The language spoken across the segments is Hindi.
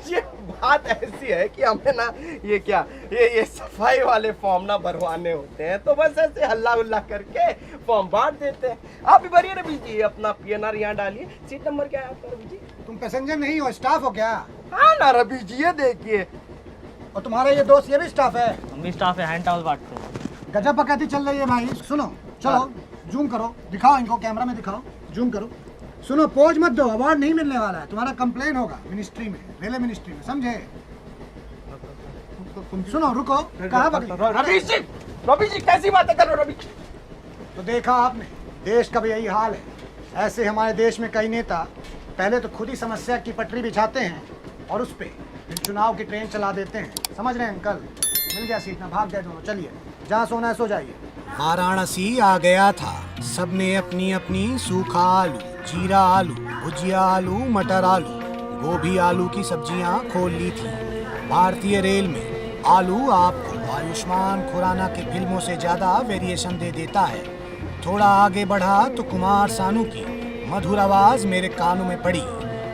ये बात ऐसी है कि हमें ना ये क्या ये सफाई वाले फॉर्म ना भरवाने होते हैं, तो बस ऐसे हल्ला उल्ला करके फॉर्म बांट देते हैं। आप भी भरिए रवि जी, अपना PNR यहाँ डालिए। सीट नंबर क्या है आपका रवि जी? तुम पैसेंजर नहीं हो, स्टाफ हो क्या? हाँ ना रवि जी, ये देखिए। और तुम्हारा ये दोस्त ये भी स्टाफ है? हम भी स्टाफ है, हैंड टॉवल बांटते हैं। गजब बकैती चल रही है भाई। सुनो, चलो जूम करो, दिखाओ इनको, कैमरा में दिखाओ, जूम करो। सुनो, पोज मत दो, अवार्ड नहीं मिलने वाला है, तुम्हारा कंप्लेन होगा मिनिस्ट्री में, रेलवे मिनिस्ट्री में, समझे? सुनो, रुको, कहाँ रवि जी कैसी बातें कर रहे हो रवि? तो देखा आपने, देश का भी यही हाल है। ऐसे हमारे देश में कई नेता पहले तो खुद ही समस्या की पटरी बिछाते हैं और उस पे फिर चुनाव की ट्रेन चला देते हैं। समझ रहे हैं अंकल? मिल गया सीट ना, भाग गए दोनों। चलिए, जहाँ सोना है सो जाइए। वाराणसी आ गया था, सबने अपनी अपनी सूखा आलू, जीरा आलू, भुजिया आलू, मटर आलू, गोभी आलू की सब्जियां खोल ली थी। भारतीय रेल में आलू आपको आयुष्मान खुराना की फिल्मों से ज्यादा वेरिएशन दे देता है। थोड़ा आगे बढ़ा तो कुमार सानू की मधुर आवाज मेरे कानों में पड़ी।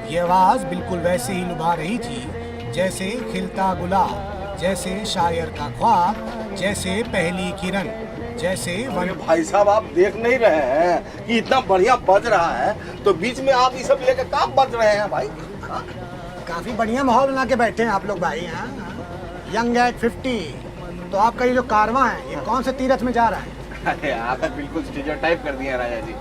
ये आवाज बिल्कुल वैसे ही लुभा रही थी जैसे खिलता गुलाब, जैसे शायर का ख्वाब, जैसे पहली किरण, जैसे अरे भाई साहब, आप देख नहीं रहे हैं कि इतना बढ़िया बज रहा है, तो बीच में आप ये सब लेकर काम बज रहे हैं भाई? काफी बढ़िया माहौल बना के बैठे हैं आप लोग भाई। हाँ, यंग एट 50। तो आपका ये जो कारवां है, ये कौन से तीर्थ में जा रहा है? अरे आप बिल्कुल स्टीरियोटाइप कर दिए हैं राजा जी।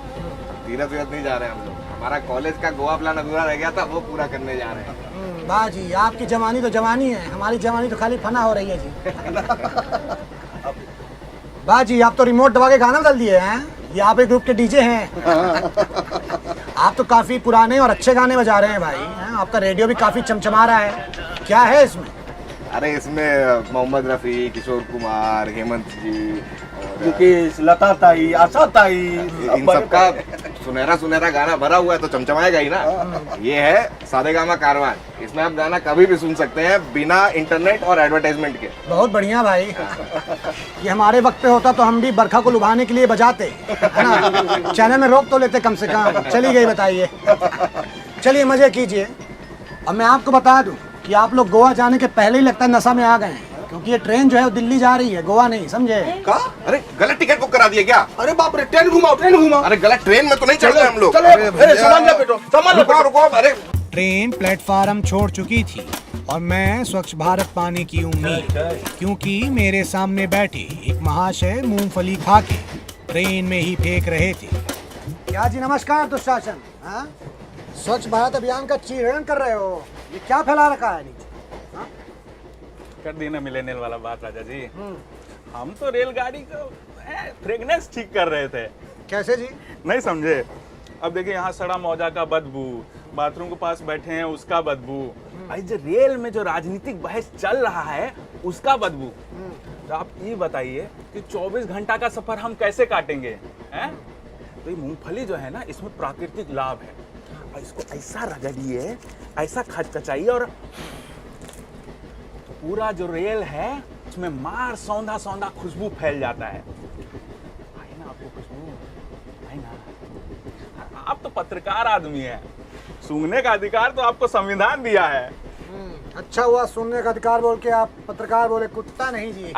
तीरथ वीरथ नहीं जा रहे हैं हम लोग। हमारा कॉलेज का गोवा प्लान अधूरा रह गया था, वो पूरा करने जा रहे हैं। वाह जी, आपकी जवानी तो जवानी है, हमारी जवानी तो खाली फना हो रही है जी। वाह जी, आप तो रिमोट दबा के गाना बदल दिए हैं। ये आप एक ग्रुप के डीजे हैं। आप तो काफी पुराने और अच्छे गाने बजा रहे हैं भाई। आपका रेडियो भी काफी चमचमा रहा है। क्या है इसमें? अरे इसमें मोहम्मद रफ़ी, किशोर कुमार, हेमंत जी, मुकेश, लता ताई, आशा ताई, इन सबका सुनहरा गाना भरा हुआ है, तो चमचमाएगा ही ना। ये है सारेगामा कारवां। इसमें आप गाना कभी भी सुन सकते हैं बिना इंटरनेट और एडवर्टाइजमेंट के। बहुत बढ़िया भाई। ये हमारे वक्त पे होता तो हम भी बरखा को लुभाने के लिए बजाते, है ना? चैनल में रोक तो लेते कम से कम। चली गई, बताइए। चलिए मजे कीजिए। अब मैं आपको बता दूं कि आप लोग गोवा जाने के पहले ही लगता है नशा में आ गए हैं, क्योंकि ये ट्रेन जो है वो दिल्ली जा रही है, गोवा नहीं, समझे? का? अरे गलत टिकट बुक करा दिया क्या? अरे बाप रे, ट्रेन घुमाओ। अरे गलत ट्रेन में तो नहीं चढ़ रहे हम लोग। रुको। अरे ट्रेन प्लेटफार्म छोड़ चुकी थी और मैं स्वच्छ भारत पाने की उम्मीद, क्योंकि मेरे सामने बैठे एक महाशय मूंगफली खा के ट्रेन में ही फेंक रहे थे। क्या जी, नमस्कार दुशासन। हाँ, स्वच्छ भारत अभियान का चीरण कर रहे हो, ये क्या फैला रखा है नीचे? कर दी ना मिलेनियल वाला बात राजा जी। हम तो रेलगाड़ी का फ्रेगनेंस ठीक कर रहे थे। कैसे जी? नहीं समझे? अब देखिए, यहाँ सड़ा मौजा का बदबू, बाथरूम के पास बैठे हैं उसका बदबू, भाई जो रेल में जो राजनीतिक बहस चल रहा है उसका बदबू। तो आप ये बताइए कि 24 घंटा का सफर हम कैसे काटेंगे हैं? तो ये मूंगफली जो है ना, इसमें प्राकृतिक लाभ है, और इसको ऐसा रगड़िए, ऐसा खचखचाइए, और पूरा जो रेल है उसमें मार सौंधा सौंधा खुशबू फैल जाता है। आई ना आपको खुशबू? आई ना? आप तो पत्रकार आदमी है, सूंघने का अधिकार तो आपको संविधान दिया है। अच्छा हुआ सुनने का अधिकार बोल के आप पत्रकार बोले, कुत्ता नहीं जी।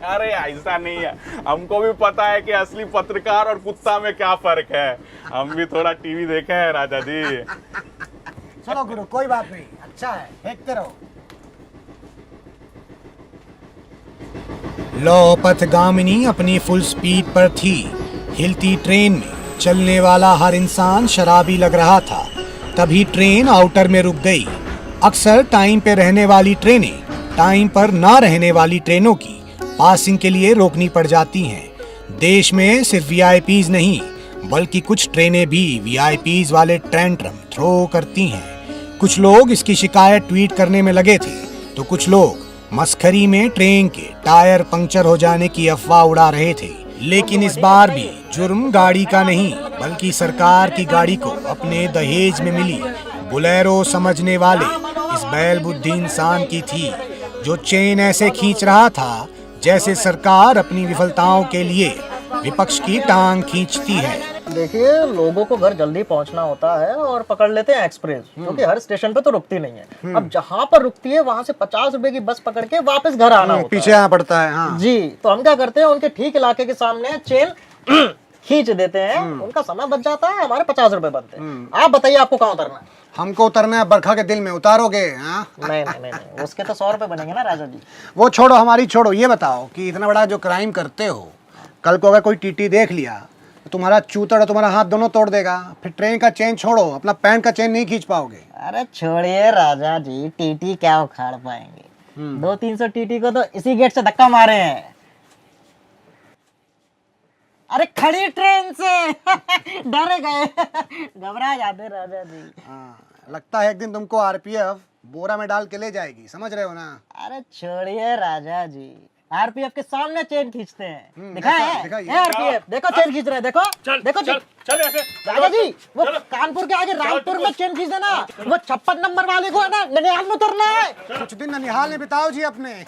अरे ऐसा नहीं है, हमको भी पता है कि असली पत्रकार और कुत्ता में क्या फर्क है। हम भी थोड़ा टीवी देखे हैं राजा जी। चलो गुरु, कोई बात नहीं, अच्छा है, फेंकते रहो। लो पथगामिनी अपनी फुल स्पीड पर थी। हिलती ट्रेन में चलने वाला हर इंसान शराबी लग रहा था। तभी ट्रेन आउटर में रुक गई। अक्सर टाइम पे रहने वाली ट्रेनें टाइम पर ना रहने वाली ट्रेनों की पासिंग के लिए रोकनी पड़ जाती हैं। देश में सिर्फ वीआईपीज नहीं, बल्कि कुछ ट्रेनें भी वीआईपीज वाले टेंट्रम थ्रो करती हैं। कुछ लोग इसकी शिकायत ट्वीट करने में लगे थे, तो कुछ लोग मस्खरी में ट्रेन के टायर पंक्चर हो जाने की अफवाह उड़ा रहे थे। लेकिन इस बार भी जुर्म गाड़ी का नहीं, बल्कि सरकार की गाड़ी को अपने दहेज में मिली बुलेरो समझने वाले इस बैल बुद्धि इंसान की थी, जो चेन ऐसे खींच रहा था जैसे सरकार अपनी विफलताओं के लिए विपक्ष की टांग खींचती है। देखिए, लोगों को घर जल्दी पहुंचना होता है और पकड़ लेते हैं एक्सप्रेस, क्योंकि हर स्टेशन पे तो रुकती नहीं है। अब जहां पर रुकती है वहां से 50 रुपए की बस पकड़ के वापस घर आना होता पीछे आना पड़ता है। हाँ जी, तो हम क्या करते हैं, उनके ठीक इलाके के सामने चेन खींच देते हैं, उनका समय बच जाता है, हमारे 50 रुपए बनते हैं। आप बताइए आपको कहाँ उतरना है? हमको उतरना है बरखा के दिल में, उतारोगे? हाँ नहीं नहीं नहीं नहीं, उसके तो 100 रुपए बनेंगे ना राजा जी। वो छोड़ो, हमारी छोड़ो, ये बताओ कि इतना बड़ा जो क्राइम करते हो, कल को अगर कोई टीटी देख लिया तो तुम्हारा चूतड़ और तुम्हारा हाथ दोनों तोड़ देगा। फिर ट्रेन का चेन छोड़ो, अपना पैंट का चेन नहीं खींच पाओगे। अरे छोड़िए राजा जी, टीटी क्या उखाड़ पाएंगे? 200-300 टीटी को तो इसी गेट से धक्का मारे हैं। अरे खड़ी ट्रेन से डर गए, घबरा जाते राजा जी। हाँ, लगता है एक दिन तुमको आरपीएफ बोरा में डाल के ले जाएगी, समझ रहे हो ना? अरे छोड़िए राजा जी, आरपीएफ के सामने चेन खींचते हैं। दिखाइए। आरपीएफ देखो चेन खींच रहे हैं, देखो देखो चल ऐसे। राजा जी, वो कानपुर के आगे रामपुर में चेन खींच देना, वो 56 नंबर वाले को है ना ननिहाल में उतरना है। कुछ दिन ननिहाल में बिताओ जी अपने।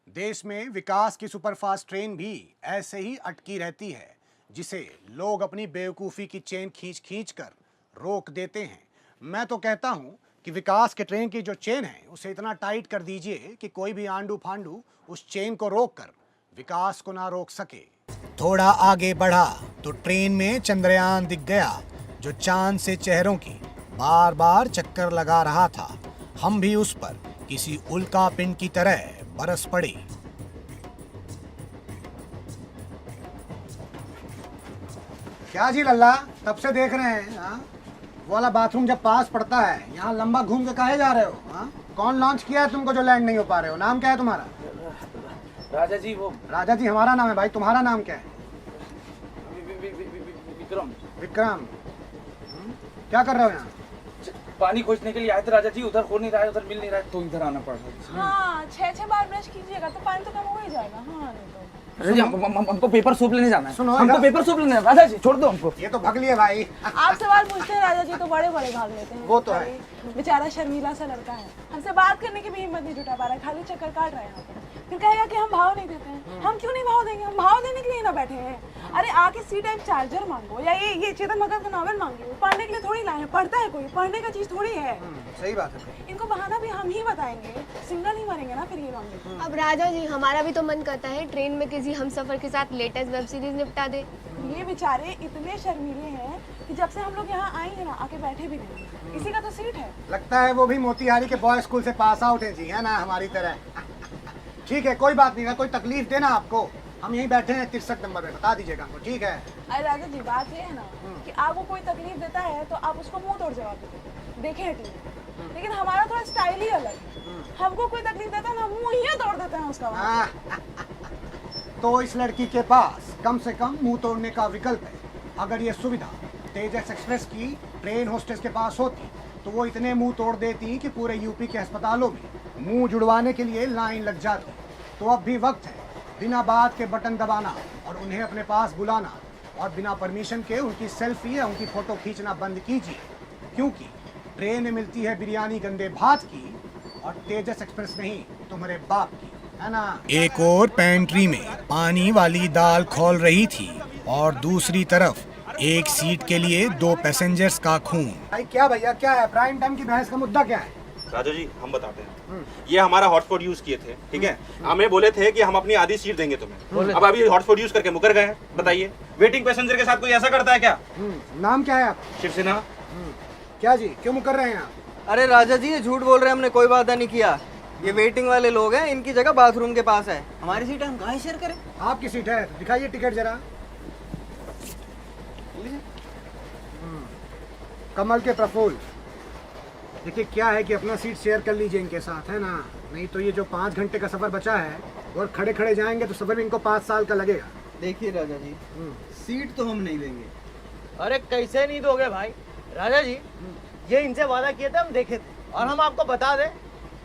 देश में विकास की सुपरफास्ट ट्रेन भी ऐसे ही अटकी रहती है, जिसे लोग अपनी बेवकूफ़ी की चेन खींच खींच कर रोक देते हैं। मैं तो कहता हूँ कि विकास के ट्रेन की जो चेन है उसे इतना टाइट कर दीजिए कि कोई भी आंडू फांडू उस चेन को रोक कर विकास को ना रोक सके। थोड़ा आगे बढ़ा तो ट्रेन में चंद्रयान दिख गया, जो चांद से चेहरों की बार बार चक्कर लगा रहा था। हम भी उस पर किसी उल्का पिंड की तरह बरस पड़े। क्या जी लल्ला, तब से देख रहे हैं? हाँ, वो वाला बाथरूम जब पास पड़ता है, यहाँ लंबा घूम के काहे जा रहे हो? हाँ, कौन लॉन्च किया है तुमको जो लैंड नहीं हो पा रहे हो? नाम क्या है तुम्हारा? राजा जी, वो राजा जी हमारा नाम है भाई, तुम्हारा नाम क्या है? विक्रम। विक्रम। क्या कर रहे हो यहाँ? पानी खोजने के लिए आए थे राजा जी, उधर हो नहीं रहा है, उधर मिल नहीं रहा है, तो इधर आना पड़ रहा है। हाँ, 6-6 बार ब्रश कीजिएगा तो पानी तो कम हो ही जाएगा। हाँ, नहीं तो राजा जी, हमको पेपर सूप लेने जाना है। सुनो, हमको पेपर सूप लेना है राजा जी, छोड़ दो हमको। ये तो भग लिए भाई। आप सवाल पूछते हैं राजा जी तो बड़े बड़े भाग लेते हैं। वो तो है। बेचारा शर्मीला सा लड़का है, हमसे बात करने की भी हिम्मत नहीं जुटा पा रहा है, खाली चक्कर काट रहा है यहाँ पे। फिर कहेगा कि हम भाव नहीं देते हैं। हम क्यों नहीं भाव देंगे? हम भाव देने के लिए ना बैठे हैं। अरे आके सी टाइप चार्जर मांगो, या ये चेतन भगत का नॉवेल मांगो। पढ़ने के लिए थोड़ी लाए हैं, पढ़ता है कोई? पढ़ने का चीज थोड़ी है। सही बात है। इनको बहाना भी हम ही बताएंगे, सिंगल ही मरेंगे ना फिर ये मांगे। अब राजा जी, हमारा भी तो मन करता है ट्रेन में किसी हमसफर के साथ लेटेस्ट वेब सीरीज निपटा दे। ये बेचारे इतने शर्मीले हैं कि जब से हम लोग यहाँ आए हैं ना, आके बैठे भी नहीं। इसी का तो सीट है। लगता है वो भी मोतिहारी के बॉय स्कूल से पास आउट है जी, है ना, हमारी तरह। ठीक है, कोई बात नहीं है, कोई तकलीफ देना आपको, हम यहीं बैठे हैं 63 नंबर पे, बता दीजिएगा हमको, ठीक है? अरे राजा जी, बात ये है ना कि आपको कोई तकलीफ देता है तो आप उसको मुंह तोड़ जवाब देते, देखे हैं टीवी। लेकिन हमारा थोड़ा स्टाइल ही अलग है। हमको कोई तकलीफ देता है ना, मुंह ही तोड़ देते हैं उसका। हाँ। तो इस लड़की के पास कम से कम मुंह तोड़ने का विकल्प है। अगर ये सुविधा तेजस एक्सप्रेस की ट्रेन होस्टेस के पास होती तो वो इतने मुंह तोड़ देती कि पूरे यूपी के अस्पतालों में मुंह जुड़वाने के लिए लाइन लग जाती। तो अब भी वक्त है बिना बात के बटन दबाना और उन्हें अपने पास बुलाना, और बिना परमिशन के उनकी सेल्फी या उनकी फोटो खींचना बंद कीजिए, क्योंकि ट्रेन में मिलती है बिरयानी गंदे भात की और तेजस एक्सप्रेस नहीं तुम्हारे बाप की, है ना? एक और पेंट्री में पानी वाली दाल खौल रही थी और दूसरी तरफ एक सीट के लिए 2 पैसेंजर्स का खून। भाई क्या भैया, क्या है प्राइम टाइम की बहस का मुद्दा? क्या है राजा जी, हम बताते हैं। ये हमारा हॉटस्पॉट यूज किए थे, ठीक है? हमें बोले थे कि हम अपनी आधी सीट देंगे तुम्हें। अब अभी हॉटस्पॉट यूज करके मुकर गए हैं। बताइए, वेटिंग पैसेंजर के साथ कोई ऐसा करता है क्या? नाम क्या है आप? शिवसेना। क्या जी, क्यों मुकर रहे हैं आप? अरे राजा जी, ये झूठ बोल रहे हैं, हमने कोई वादा नहीं किया। ये वेटिंग वाले लोग हैं, इनकी जगह बाथरूम के पास है। हमारी सीट है, हम कहाँ शेयर करें? आपकी सीट है, तो दिखाइए टिकट जरा। कमल के प्रफुल्ल, देखिए क्या है कि अपना सीट शेयर कर लीजिए इनके साथ, है ना? नहीं तो ये जो 5 घंटे का सफर बचा है और खड़े खड़े जाएंगे तो सफर में इनको 5 साल का लगेगा। देखिए राजा जी, सीट तो हम नहीं देंगे। अरे कैसे नहीं दोगे भाई? राजा जी, ये इनसे वादा किए थे, हम देखे थे, और हम आपको बता दें,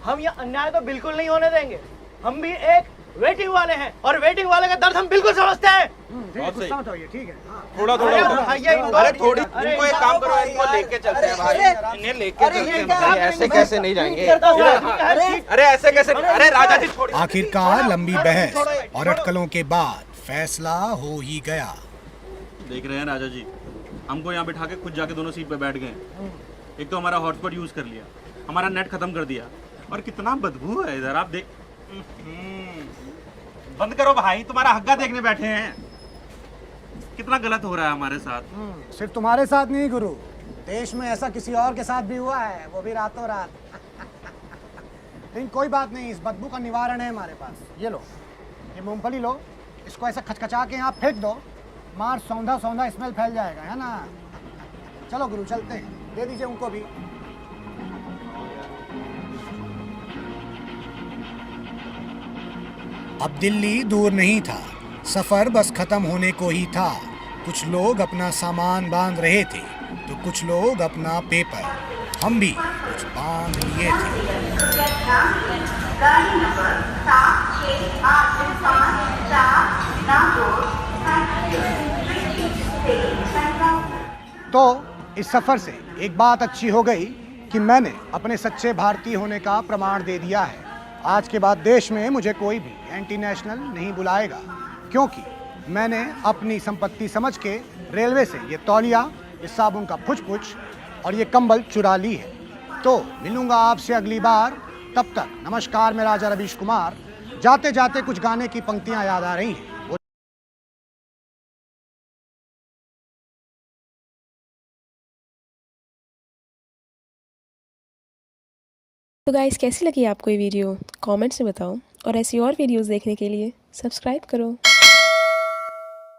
हम ये अन्याय तो बिल्कुल नहीं होने देंगे। हम भी एक वेटिंग वाले हैं और वेटिंग वाले का दर्द हम बिल्कुल समझते हैं। गुस्सा मत होइए, ठीक है? हाँ। थोड़ा अरे थोड़ी, इनको एक काम करो, इनको लेके चलते हैं भाई, इन्हें लेके चलते हैं भाई। ऐसे कैसे नहीं जाएंगे? अरे ऐसे कैसे? अरे राजा जी छोड़िए। आखिरकार लंबी बहस और अटकलों के बाद फैसला हो ही गया। देख रहे हैं राजा जी, हमको यहाँ बिठा के खुद जाके दोनों सीट पे बैठ गए। एक तो हमारा हॉटस्पॉट यूज कर लिया, हमारा नेट खत्म कर दिया, और कितना बदबू है इधर, आप देख। बंद करो भाई, तुम्हारा हग्गा देखने बैठे हैं। कितना गलत हो रहा है हमारे साथ। सिर्फ तुम्हारे साथ नहीं गुरु, देश में ऐसा किसी और के साथ भी हुआ है, वो भी रातों रात। लेकिन कोई बात नहीं, इस बदबू का निवारण है हमारे पास। ये लो, ये मूंगफली लो, इसको ऐसा खचखचा के यहाँ फेंक दो, मार सौंधा सौंधा स्मेल फैल जाएगा, है ना। चलो गुरु चलते हैं, दे दीजिए उनको भी। अब दिल्ली दूर नहीं था, सफर बस खत्म होने को ही था। कुछ लोग अपना सामान बांध रहे थे तो कुछ लोग अपना पेपर, हम भी कुछ बांध लिए थे। तो इस सफर से एक बात अच्छी हो गई कि मैंने अपने सच्चे भारतीय होने का प्रमाण दे दिया है। आज के बाद देश में मुझे कोई भी एंटी नेशनल नहीं बुलाएगा, क्योंकि मैंने अपनी संपत्ति समझ के रेलवे से ये तौलिया, ये साबुन का पुछ और ये कंबल चुरा ली है। तो मिलूंगा आपसे अगली बार, तब तक नमस्कार। मैं राजा रवीश कुमार। जाते जाते कुछ गाने की पंक्तियां याद आ रही हैं। तो गाइस, कैसी लगी आपको ये वीडियो? कमेंट्स में बताओ, और ऐसी और वीडियोस देखने के लिए सब्सक्राइब करो।